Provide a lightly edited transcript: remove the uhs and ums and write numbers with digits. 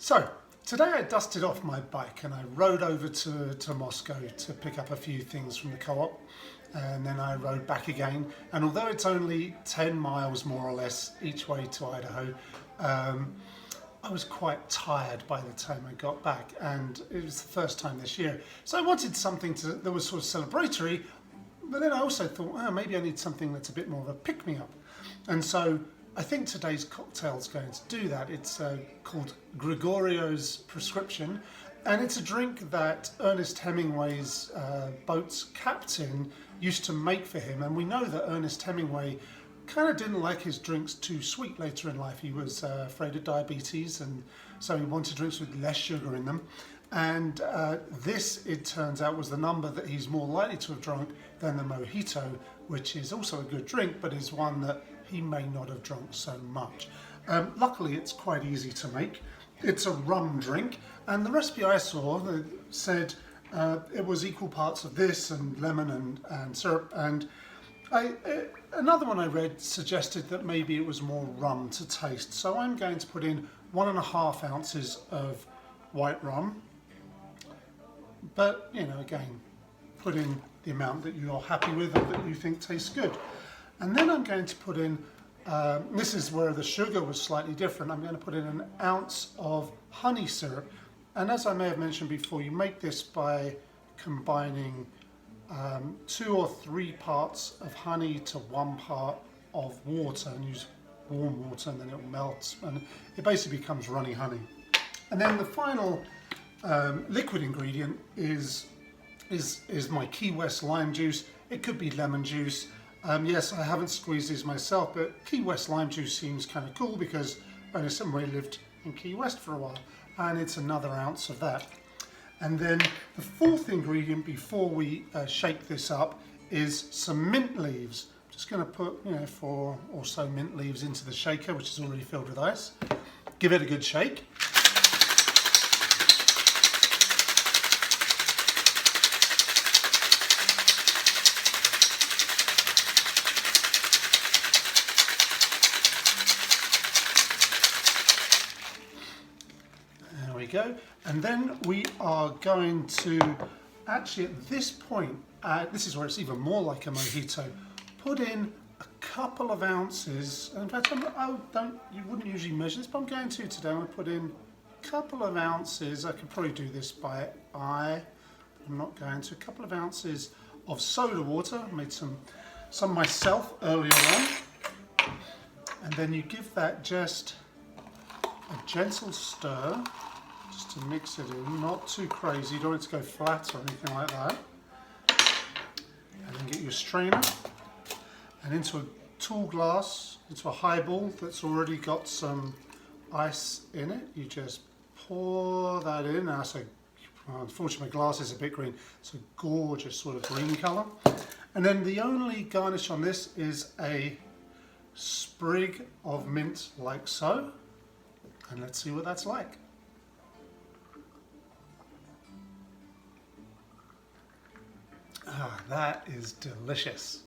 So, today I dusted off my bike and I rode over to Moscow to pick up a few things from the co-op, and then I rode back again. And although it's only 10 miles more or less each way to Idaho, I was quite tired by the time I got back, and it was the first time this year. So I wanted something that was sort of celebratory, but then I also thought, oh, maybe I need something that's a bit more of a pick-me-up. And so I think today's cocktail is going to do that. It's called Gregorio's Prescription, and it's a drink that Ernest Hemingway's boat's captain used to make for him. And we know that Ernest Hemingway kind of didn't like his drinks too sweet later in life. He was afraid of diabetes, and so he wanted drinks with less sugar in them. And this, it turns out, was the number that he's more likely to have drunk than the mojito, which is also a good drink, but is one that he may not have drunk so much. Luckily, it's quite easy to make. It's a rum drink, and the recipe I saw said it was equal parts of this and lemon and syrup, and another one I read suggested that maybe it was more rum to taste. So I'm going to put in 1.5 ounces of white rum, but again, put in the amount that you're happy with or that you think tastes good. And then I'm going to put in, this is where the sugar was slightly different, I'm going to put in 1 ounce of honey syrup. And as I may have mentioned before, you make this by combining 2 or 3 parts of honey to 1 part of water, and use warm water, and then it will melt and it basically becomes runny honey. And then the final liquid ingredient is my Key West lime juice. It could be lemon juice. Yes, I haven't squeezed these myself, but Key West lime juice seems kind of cool because Ernest Hemingway lived in Key West for a while, and it's another ounce of that. And then the fourth ingredient before we shake this up is some mint leaves. I'm just going to put 4 or so mint leaves into the shaker, which is already filled with ice. Give it a good shake. Go. And then we are going to actually at this point, this is where it's even more like a mojito, put in a couple of ounces. In fact, you wouldn't usually measure this, but I'm going to today. I'm going to put in a couple of ounces. I could probably do this by eye. I'm not going to. A couple of ounces of soda water. I made some myself earlier on. And then you give that just a gentle stir, just to mix it in, not too crazy, you don't want it to go flat or anything like that. And then get your strainer, and into a tall glass, into a highball that's already got some ice in it, you just pour that in. Now, unfortunately my glass is a bit green, it's a gorgeous sort of green colour. And then the only garnish on this is a sprig of mint like so, and let's see what that's like. Ah, that is delicious.